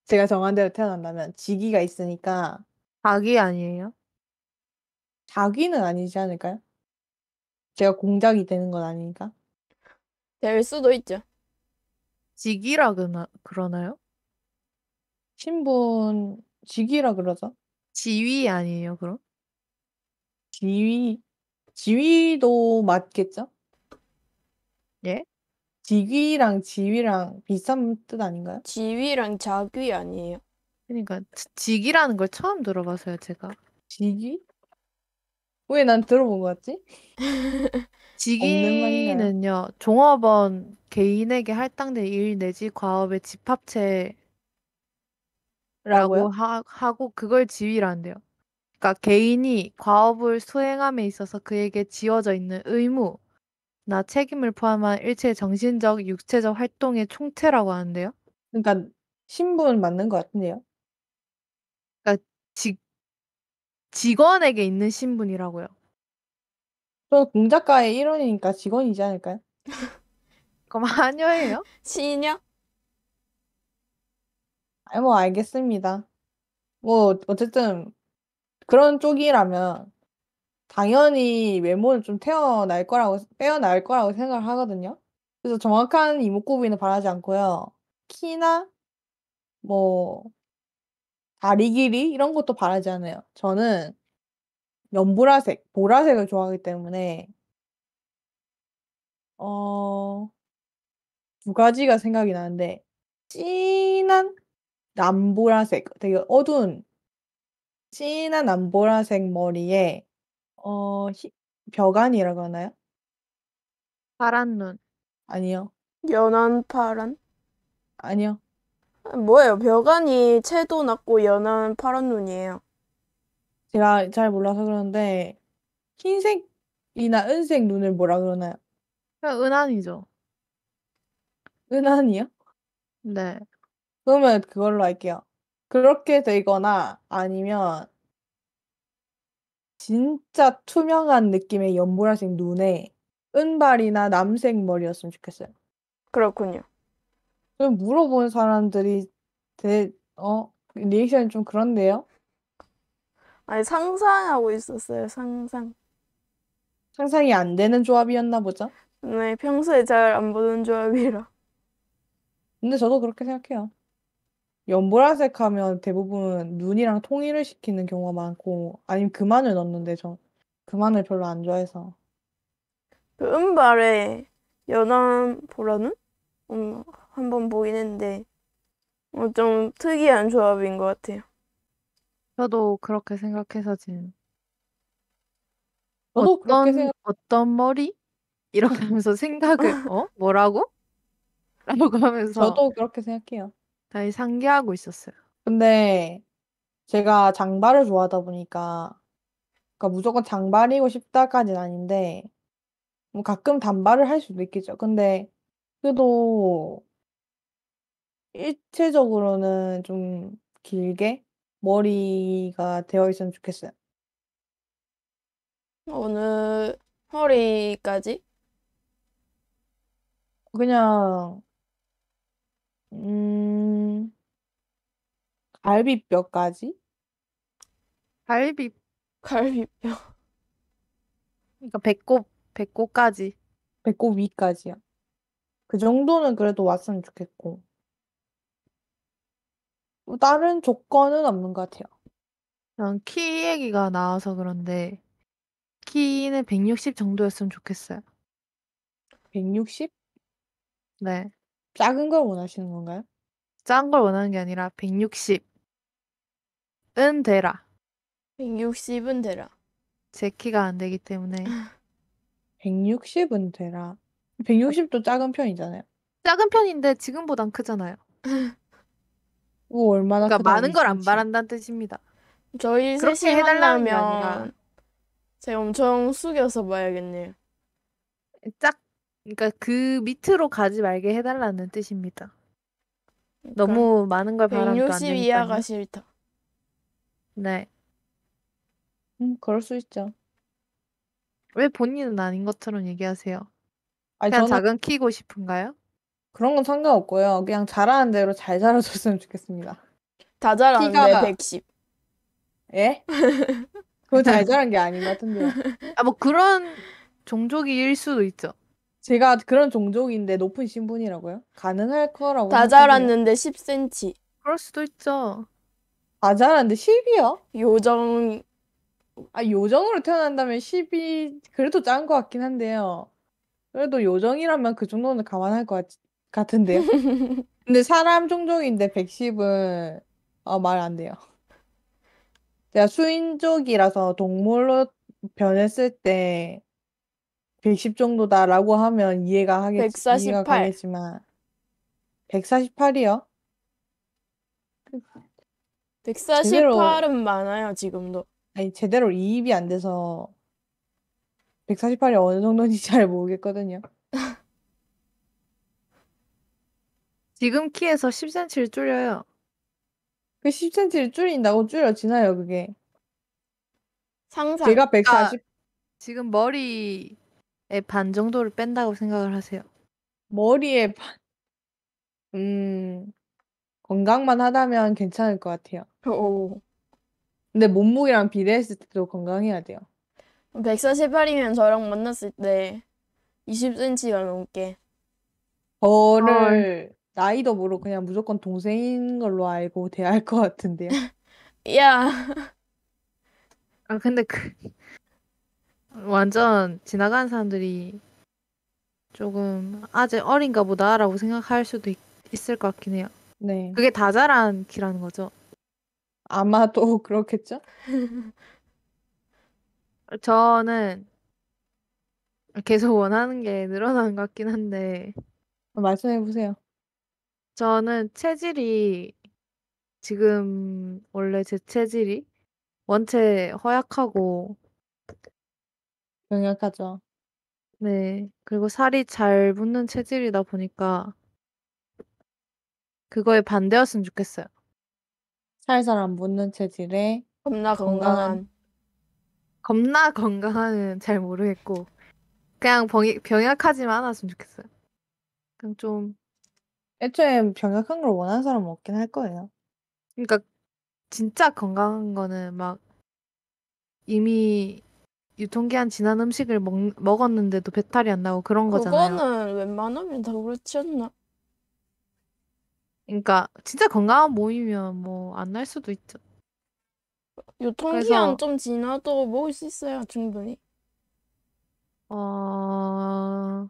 제가 정한 대로 태어난다면 직위가 있으니까
자기 아니에요?
자기는 아니지 않을까요? 제가 공작이 되는 건 아니니까.
될 수도 있죠.
직이라 그러나요?
신분 직위라 그러죠.
지위 아니에요, 그럼?
지위 지위도 맞겠죠?
예?
직위랑 지위랑 비슷한 뜻 아닌가요?
지위랑 자귀 아니에요?
그러니까 직이라는 걸 처음 들어봐서요, 제가.
직위? 왜 난 들어본 것 같지? 없는 말인가요?
직위는요, 종업원 개인에게 할당된 일 내지 과업의 집합체라고
라고요?
하고 그걸 지위란대요. 그러니까 개인이 과업을 수행함에 있어서 그에게 지어져 있는 의무나 책임을 포함한 일체의 정신적, 육체적 활동의 총체라고 하는데요.
그러니까 신분 맞는 것 같은데요.
그러니까 직원에게 있는 신분이라고요.
저 공작가의 일원이니까 직원이지 않을까요?
그럼 한여예요?
시녀?
아니 뭐 알겠습니다. 뭐 어쨌든 그런 쪽이라면 당연히 외모는 좀 빼어날 거라고 생각을 하거든요. 그래서 정확한 이목구비는 바라지 않고요. 키나 뭐 다리 길이 이런 것도 바라지 않아요. 저는 연보라색, 보라색을 좋아하기 때문에 어, 두 가지가 생각이 나는데 진한 남보라색, 되게 어두운 진한 남보라색 머리에 벽안이라고 하나요?
파란 눈.
아니요.
연한 파란?
아니요.
뭐예요? 벽안이 채도 낮고 연한 파란 눈이에요.
제가 잘 몰라서 그러는데 흰색이나 은색 눈을 뭐라 그러나요?
그냥 은한이죠.
은하니요?
네.
그러면 그걸로 할게요. 그렇게 되거나 아니면 진짜 투명한 느낌의 연보라색 눈에 은발이나 남색 머리였으면 좋겠어요.
그렇군요.
좀 물어본 사람들이 리액션이 좀 그런데요?
아니, 상상하고 있었어요, 상상.
상상이 안 되는 조합이었나 보죠?
네, 평소에 잘 안 보는 조합이라.
근데 저도 그렇게 생각해요. 연보라색 하면 대부분 눈이랑 통일을 시키는 경우가 많고, 아니면 금안을 넣는데 저 금안을 별로 안 좋아해서.
그 은발에 연한 보라는? 한번 보긴 했는데, 좀 특이한 조합인 것 같아요.
저도 그렇게 생각해서 지금
저도 그렇게 생각,
어떤 머리? 이렇게 하면서 생각을 뭐라고? 라고 하면서
저도 그렇게 생각해요.
다시 상기하고 있었어요.
근데 제가 장발을 좋아하다 보니까, 그러니까 무조건 장발이고 싶다까지는 아닌데, 뭐 가끔 단발을 할 수도 있겠죠. 근데 그래도 일체적으로는 좀 길게 머리가 되어 있으면 좋겠어요.
어느 허리까지?
그냥 음, 갈비뼈까지?
갈비,
갈비뼈.
그러니까 배꼽까지.
배꼽 위까지요. 그 정도는 그래도 왔으면 좋겠고. 뭐 다른 조건은 없는 것 같아요.
전 키 얘기가 나와서 그런데 키는 160 정도였으면 좋겠어요.
160?
네.
작은 걸 원하시는 건가요?
짠 걸 원하는 게 아니라 160은 되라.
160은 되라.
제 키가 안 되기 때문에.
160은 되라. 160도 작은 편이잖아요.
작은 편인데 지금보단 크잖아요.
뭐 얼마나
그러니까
크다고
많은 걸 안
2cm.
바란다는 뜻입니다.
저희
그렇게
셋이
해달라는 게 아니라
만나면 제가 엄청 숙여서 봐야겠네요.
짝, 그러니까 그 밑으로 가지 말게 해달라는 뜻입니다.
그러니까
너무 많은 걸 바라면 또 안
160 이하가
되니까요.
싫다.
네.
그럴 수 있죠.
왜 본인은 아닌 것처럼 얘기하세요?
아니,
그냥
저는
작은 키고 싶은가요?
그런 건 상관없고요. 그냥 잘하는 대로 잘 자라줬으면 좋겠습니다.
다 자랐는데
키가,
110.
예? 그거 잘 자란 게 아닌 것 같은데요.
아, 뭐 그런 종족일 수도 있죠.
제가 그런 종족인데 높은 신분이라고요? 가능할 거라고
다
생각하세요?
자랐는데 10cm.
그럴 수도 있죠.
아, 자랐는데 10이요?
요정,
아, 요정으로 태어난다면 10이 그래도 작은 것 같긴 한데요. 그래도 요정이라면 그 정도는 감안할 것 같은데요? 근데 사람 종족인데 110은 말 안 돼요. 제가 수인족이라서 동물로 변했을 때 110 정도다라고 하면 이해가
148.
가겠지만 148이요? 제대로
148은 많아요, 지금도.
아니 제대로 이입이 안 돼서 148이 어느 정도인지 잘 모르겠거든요.
지금 키에서 10cm를 줄여요.
그 10cm를 줄인다고 줄여지나요, 그게?
상상.
제가
아,
140
지금 머리의 반 정도를 뺀다고 생각을 하세요.
머리에 건강만 하다면 괜찮을 것 같아요.
오.
근데 몸무게랑 비례했을 때도 건강해야 돼요.
148이면 저랑 만났을 때 20cm가 넘게.
헐.
저를 나이도 모르고 그냥 무조건 동생인 걸로 알고 대할 것 같은데요.
야,
아, 근데 완전 지나가는 사람들이 조금 아직 어린가 보다라고 생각할 수도 있을 것 같긴 해요.
네.
그게 다 자란 키라는 거죠.
아마도 그렇겠죠?
저는 계속 원하는 게 늘어나는 것 같긴 한데,
말씀해 보세요.
저는 체질이 지금 원래 제 체질이 원체 허약하고,
명약하죠.
네, 그리고 살이 잘 붙는 체질이다 보니까 그거에 반대였으면 좋겠어요.
살살 안 붙는 체질에
겁나
건강한
건강한.
겁나 건강하는 잘 모르겠고, 그냥 병약하지만 않았으면 좋겠어요. 그냥 좀,
애초에 병약한 걸 원하는 사람은 없긴 할 거예요.
그러니까 진짜 건강한 거는 막 이미 유통기한 지난 음식을 먹었는데도 배탈이 안 나고 그런 거잖아요.
그거는 웬만하면 다 그렇지 않나?
그러니까 진짜 건강한 몸이면 뭐 안 날 수도 있죠.
유통기한
그래서
좀 지나도 먹을 수 있어요, 충분히.
어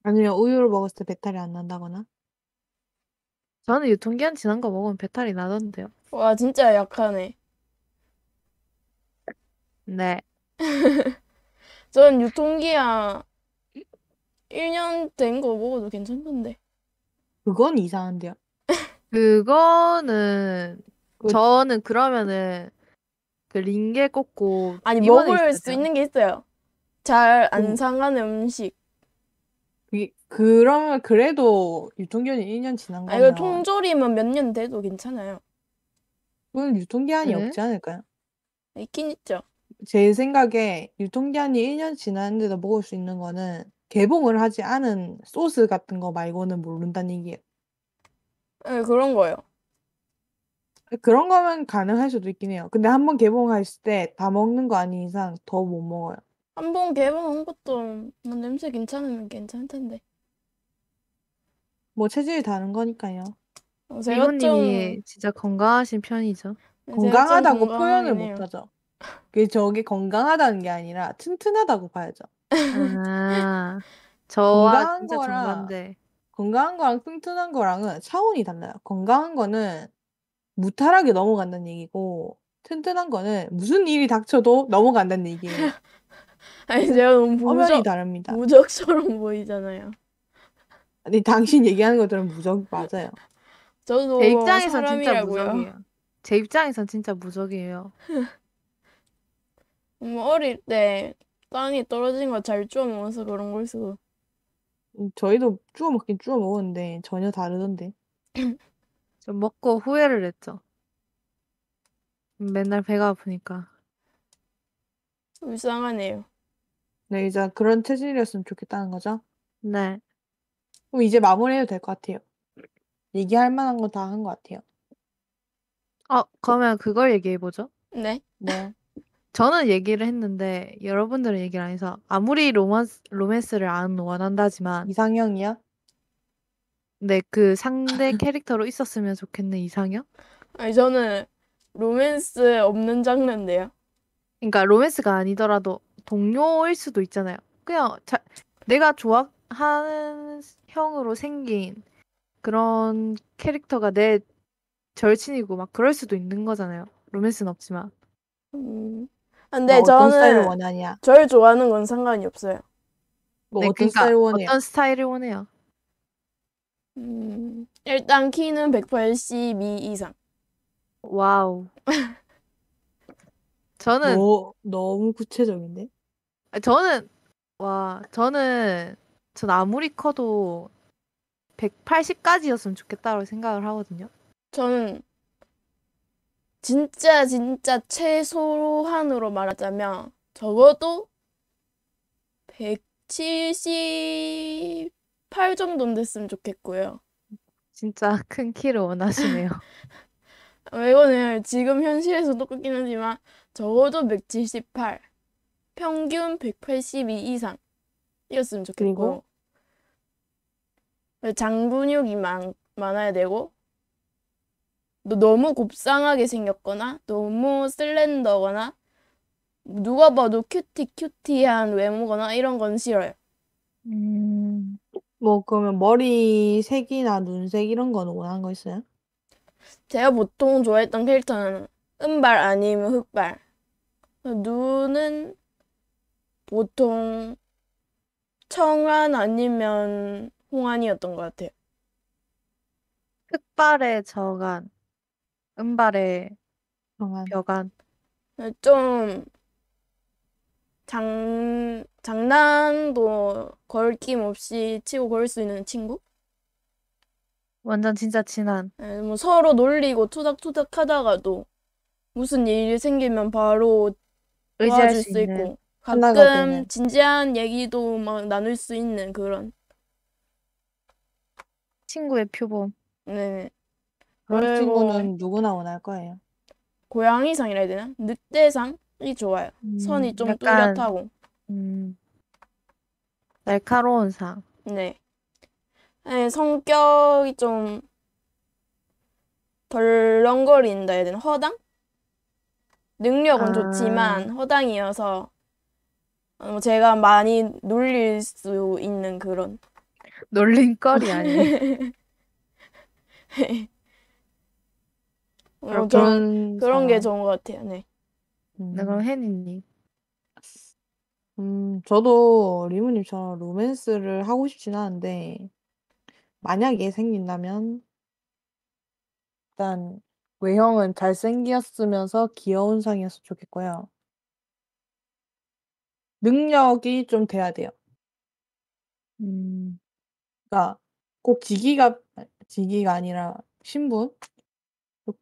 아니면 우유를 먹었을 때 배탈이 안 난다거나. 저는 유통기한 지난 거 먹으면 배탈이 나던데요.
와, 진짜 약하네.
네.
전 유통기한 1년 된 거 먹어도 괜찮던데.
그건 이상한데요.
그거는
그,
저는 그러면은 그 링겔 꽂고
아니,
입원해
먹을
있어야
수
돼요.
있는 게 있어요. 잘 안
그,
상하는 음식.
그러면 그래도 유통기한이 1년 지난
아, 이거
거면
통조림은 몇 년 돼도 괜찮아요.
그건 유통기한이
네.
없지 않을까요?
있긴 있죠.
제 생각에 유통기한이 1년 지났는데도 먹을 수 있는 거는 개봉을 하지 않은 소스 같은 거 말고는 모른다는 얘기예요.
네, 그런 거요.
그런 거면 가능할 수도 있긴 해요. 근데 한 번 개봉했을 때 다 먹는 거 아닌 이상 더 못 먹어요.
한 번 개봉한 것도 뭐 냄새 괜찮으면 괜찮을 텐데.
뭐 체질이 다른 거니까요.
이모님이 진짜 건강하신 편이죠.
제가 좀
건강하다고 표현을
건강하긴
못
해요.
하죠. 그게 저게 건강하다는 게 아니라 튼튼하다고 봐야죠.
아, 저와
건강한
진짜
거랑
정반대.
건강한 거랑 튼튼한 거랑은 차원이 달라요. 건강한 거는 무탈하게 넘어간다는 얘기고 튼튼한 거는 무슨 일이 닥쳐도 넘어간다는 얘기예요.
아니, 제가 너무
엄연히 다릅니다.
무적처럼 보이잖아요.
근데 당신 얘기하는 것들은 무적 맞아요.
제
저도
입장에선 진짜
사람이라고요.
무적이에요. 제 입장에선 진짜 무적이에요.
어릴 때 땅에 떨어진 거 잘 주워 먹어서 그런 걸 수도.
저희도 주워 먹긴 주워 먹었는데 전혀 다르던데.
좀 먹고 후회를 했죠. 맨날 배가 아프니까.
불쌍하네요.
네, 이제 그런 체질이었으면 좋겠다는 거죠.
네.
그럼 이제 마무리해도 될 것 같아요. 얘기할 만한 거 다 한 것 같아요.
그러면 그걸 얘기해보죠.
네?
뭐요?
저는 얘기를 했는데 여러분들은 얘기를 안 해서 아무리 로맨스를 안 원한다지만
이상형이야?
네, 그 상대 캐릭터로 있었으면 좋겠는 이상형?
아니, 저는 로맨스 없는 장르인데요.
그러니까 로맨스가 아니더라도 동료일 수도 있잖아요. 그냥 내가 좋아하는 형으로 생긴 그런 캐릭터가 내 절친이고 막 그럴 수도 있는 거잖아요. 로맨스는 없지만.
음.
뭐
근데
어떤 스타일을
저는
원하냐?
절 좋아하는 건 상관이 없어요.
뭐
네,
어떤
그러니까
스타일 원해요?
어떤 스타일을 원해요?
일단 키는 182 이상.
와우. 저는
너무 구체적인데?
저는 저는 전 아무리 커도 180까지였으면 좋겠다고 생각을 하거든요.
저는 진짜 진짜 최소한으로 말하자면 적어도 178 정도는 됐으면 좋겠고요.
진짜 큰 키를 원하시네요.
이거는 지금 현실에서 똑같긴 하지만 적어도 178, 평균 182 이상이었으면 좋겠고요.
그리고
장근육이 많아야 되고 너무 곱상하게 생겼거나 너무 슬렌더거나 누가 봐도 큐티한 외모거나 이런 건 싫어요.
음, 뭐 그러면 머리 색이나 눈색 이런 거는 원하는 거 있어요?
제가 보통 좋아했던 캐릭터는 은발 아니면 흑발. 눈은 보통 청한 아니면 홍안이었던 것 같아요.
흑발의 저간, 은발의
정한.
벽안.
좀 장난도 걸낌 없이 치고 걸 수 있는 친구?
완전 진짜 친한.
뭐 서로 놀리고 투닥투닥 하다가도 무슨 일이 생기면 바로
의지할
도와줄
수
수
있는.
있고
하나가
가끔
되는.
진지한 얘기도 막 나눌 수 있는 그런.
친구의 표본.
네.
그런
그리고
친구는 누구나 원할 거예요.
고양이상이라 해야 되나? 늑대상이 좋아요. 선이 좀
약간,
뚜렷하고.
음, 날카로운 상.
네. 성격이 좀 덜렁거린다 해야 되나? 허당? 능력은
아,
좋지만 허당이어서 제가 많이 놀릴 수 있는 그런.
놀림거리 아니에요.
전
그렇구나.
그런
그런 게
사람.
좋은 것 같아요. 네.
네, 그럼
음,
혜니님.
저도 리무님처럼 로맨스를 하고 싶진 않은데, 만약에 생긴다면, 일단, 외형은 잘생겼으면서 귀여운 상이었으면 좋겠고요. 능력이 좀 돼야 돼요.
음,
그러니까 꼭 직위가 아니라 신분?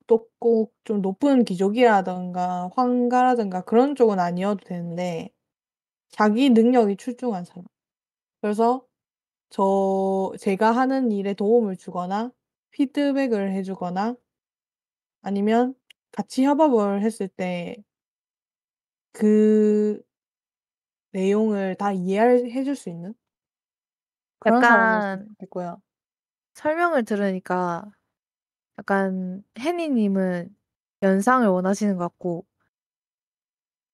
또 꼭 좀 높은 귀족이라든가 황가라든가 그런 쪽은 아니어도 되는데, 자기 능력이 출중한 사람. 그래서 제가 하는 일에 도움을 주거나 피드백을 해 주거나 아니면 같이 협업을 했을 때 그 내용을 다 이해해 줄 수 있는 그런 사람이었으면
약간
좋겠고요.
설명을 들으니까 약간 혜니님은 연상을 원하시는 것 같고,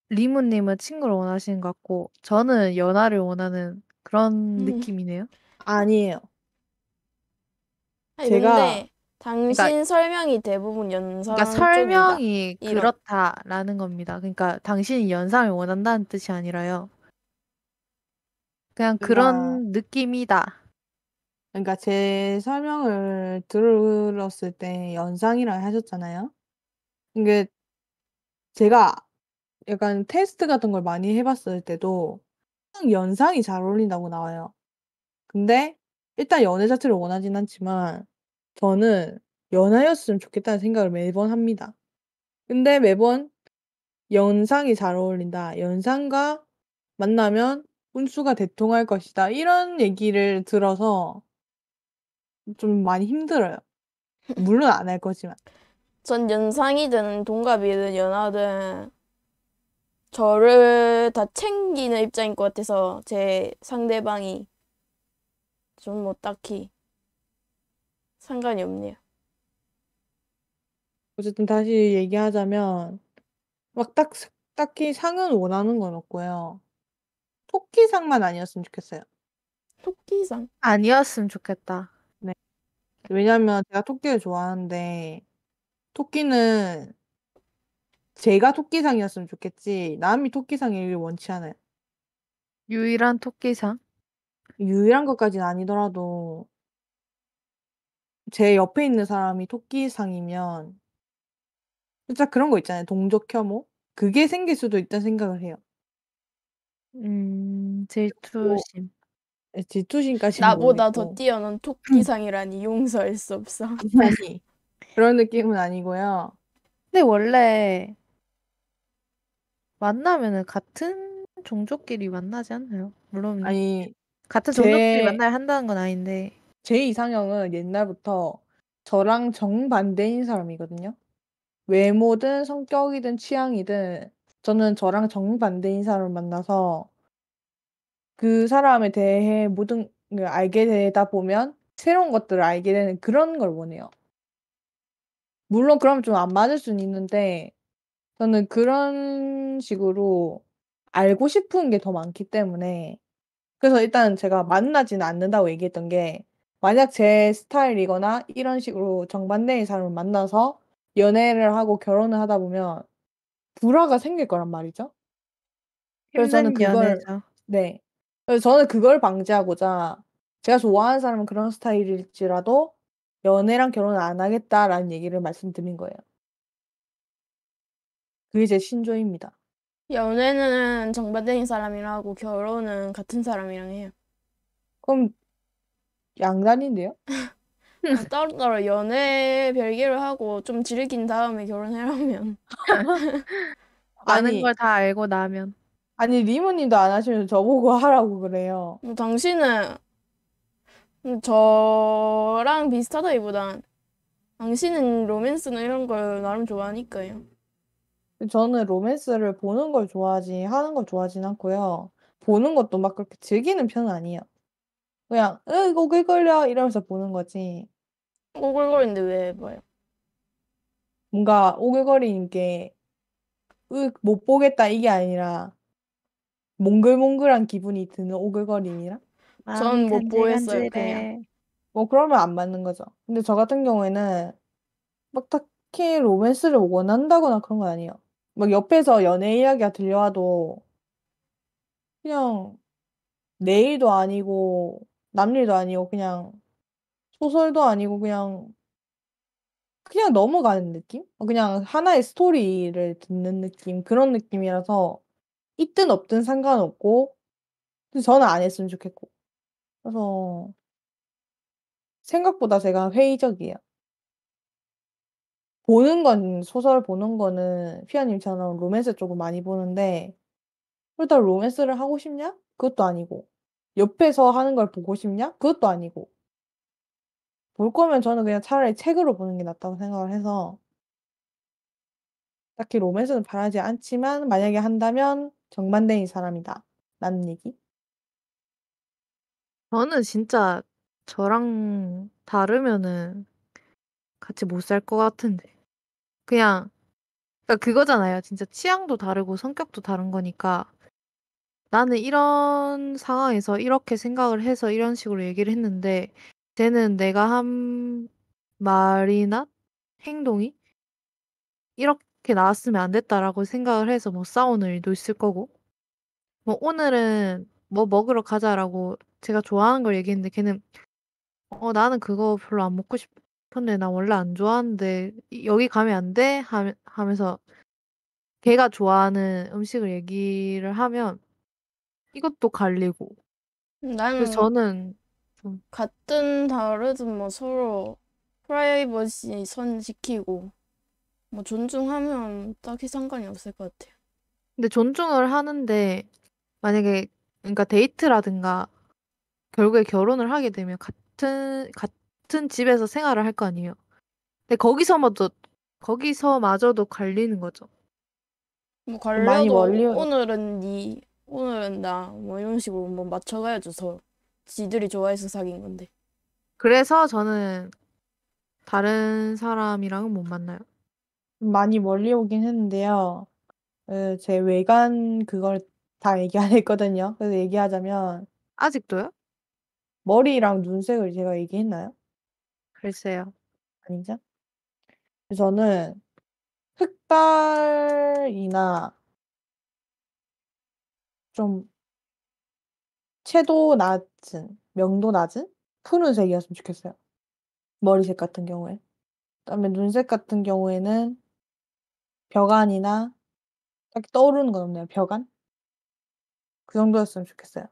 리무님은 친구를 원하시는 것 같고, 저는 연하를 원하는 그런
음.
느낌이네요.
아니에요.
아니
제가
근데
그러니까,
당신 설명이 대부분
그러니까
연상 쪽이다.
설명이
이런.
그렇다라는 겁니다. 그러니까 당신이 연상을 원한다는 뜻이 아니라요. 그냥
그러니까
그런 느낌이다.
그러니까 제 설명을 들었을 때 연상이라 하셨잖아요. 이게 제가 약간 테스트 같은 걸 많이 해 봤을 때도 항상 연상이 잘 어울린다고 나와요. 근데 일단 연애 자체를 원하진 않지만 저는 연하였으면 좋겠다는 생각을 매번 합니다. 근데 매번 "연상이 잘 어울린다. 연상과 만나면 운수가 대통할 것이다." 이런 얘기를 들어서 좀 많이 힘들어요. 물론 안 할 거지만.
전 연상이든 동갑이든 연하든 저를 다 챙기는 입장인 것 같아서 제 상대방이 좀 뭐 딱히 상관이 없네요.
어쨌든 다시 얘기하자면 막 딱히 상은 원하는 건 없고요. 토끼상만 아니었으면 좋겠어요.
토끼상.
아니었으면 좋겠다.
네. 왜냐면 제가 토끼를 좋아하는데 토끼는 제가 토끼상이었으면 좋겠지 남이 토끼상이길 원치 않아요.
유일한 토끼상?
유일한 것까지는 아니더라도 제 옆에 있는 사람이 토끼상이면 살짝 그런 거 있잖아요. 동족 혐오? 그게 생길 수도 있다는 생각을 해요. 뭐
질투심.
질투심까지는
나보다 더
모르겠고
뛰어난 토끼상이라니 용서할 수 없어.
아니 그런 느낌은 아니고요.
근데 원래 만나면은 같은 종족끼리 만나지 않나요? 물론
아니
같은 종족끼리
제
만나야 한다는 건 아닌데.
제 이상형은 옛날부터 저랑 정반대인 사람이거든요. 외모든 성격이든 취향이든 저는 저랑 정반대인 사람을 만나서 그 사람에 대해 모든 걸 알게 되다 보면 새로운 것들을 알게 되는 그런 걸 원해요. 물론 그러면 좀 안 맞을 수는 있는데 저는 그런 식으로 알고 싶은 게 더 많기 때문에 그래서 일단 제가 만나지는 않는다고 얘기했던 게 만약 제 스타일이거나 이런 식으로 정반대인 사람을 만나서 연애를 하고 결혼을 하다 보면 불화가 생길 거란 말이죠. 그래서 저는
힘든
그걸
연애죠.
네. 그래서 저는 그걸 방지하고자 제가 좋아하는 사람은 그런 스타일일지라도 "연애랑 결혼을 안 하겠다."라는 얘기를 말씀드린 거예요. 그게 제 신조입니다.
연애는 정반대인 사람이랑 하고 결혼은 같은 사람이랑 해요.
그럼 양단인데요?
아, 따로따로 연애 별개로 하고 좀 즐긴 다음에 결혼하려면.
많은
아니,
걸 다 알고 나면.
아니 리모님도 안 하시면서 저보고 하라고 그래요.
당신은 저랑 비슷하다기보단 당신은 로맨스나 이런 걸 나름 좋아하니까요.
저는 로맨스를 보는 걸 좋아하지 하는 걸 좋아하진 않고요. 보는 것도 막 그렇게 즐기는 편은 아니에요. 그냥 이거 오글거려." 이러면서 보는 거지
오글거리는데 왜 봐요?
뭔가 오글거리는 게 못 보겠다." 이게 아니라 몽글몽글한 기분이 드는 오글거림이라?
마음이
전 못 보겠어요, 그냥.
간질간질해.
뭐 그러면 안 맞는 거죠. 근데 저 같은 경우에는 막 딱히 로맨스를 원한다거나 그런 건 아니에요. 막 옆에서 연애 이야기가 들려와도 그냥 내 일도 아니고 남 일도 아니고 그냥 소설도 아니고 그냥 넘어가는 느낌? 그냥 하나의 스토리를 듣는 느낌 그런 느낌이라서 있든 없든 상관없고 근데 저는 안 했으면 좋겠고. 그래서 생각보다 제가 회의적이에요. 소설 보는 거는 피아님처럼 로맨스 쪽을 많이 보는데 그렇다고 로맨스를 하고 싶냐? 그것도 아니고. 옆에서 하는 걸 보고 싶냐? 그것도 아니고. 볼 거면 저는 그냥 차라리 책으로 보는 게 낫다고 생각을 해서 딱히 로맨스는 바라지 않지만 만약에 한다면 정반대인 사람이다. 라는 얘기?
저는 진짜 저랑 다르면은 같이 못 살 것 같은데. 그냥, 그러니까 그거잖아요. 진짜 취향도 다르고 성격도 다른 거니까. 나는 이런 상황에서 이렇게 생각을 해서 이런 식으로 얘기를 했는데, 쟤는 내가 한 말이나 행동이 이렇게 나왔으면 안 됐다라고 생각을 해서 뭐 싸우는 일도 있을 거고, 뭐 오늘은 뭐 먹으러 가자라고 제가 좋아하는 걸 얘기했는데 걔는 나는 그거 별로 안 먹고 싶은데 나 원래 안 좋아하는데 여기 가면 안 돼? 하면서 걔가 좋아하는 음식을 얘기를 하면 이것도 갈리고. 그래서
나는
저는 좀
같든 다르든 뭐 서로 프라이버시 선 지키고 뭐 존중하면 딱히 상관이 없을 것 같아요.
근데 존중을 하는데 만약에 그러니까 데이트라든가 결국에 결혼을 하게 되면 같은 집에서 생활을 할 거 아니에요. 근데 거기서마저도 갈리는 거죠.
뭐
좀 많이
걸려도
멀리,
오늘은 니, 오늘은 나, 뭐 이런 식으로 뭐 맞춰가야죠, 서로. 지들이 좋아해서 사귄 건데.
그래서 저는 다른 사람이랑은 못 만나요.
많이 멀리 오긴 했는데요. 제 외관 그걸 다 얘기 안 했거든요. 그래서 얘기하자면
아직도요?
머리랑 눈색을 제가 얘기했나요?
글쎄요.
아니죠? 저는 흑발이나 좀 채도 낮은, 명도 낮은 푸른색이었으면 좋겠어요. 머리색 같은 경우에. 그다음에 눈색 같은 경우에는 벽안이나 딱히 떠오르는 건 없네요. 벽안? 그 정도였으면 좋겠어요.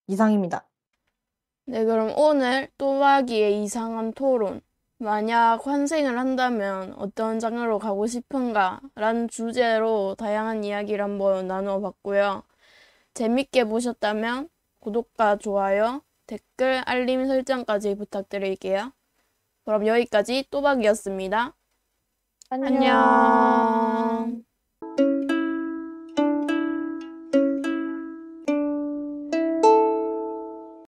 이상입니다.
네, 그럼 오늘 또박이의 이상한 토론. 만약 환생을 한다면 어떤 장르로 가고 싶은가? 라는 주제로 다양한 이야기를 한번 나누어 봤고요. 재밌게 보셨다면 구독과 좋아요, 댓글, 알림 설정까지 부탁드릴게요. 그럼 여기까지 또박이었습니다.
안녕.
안녕.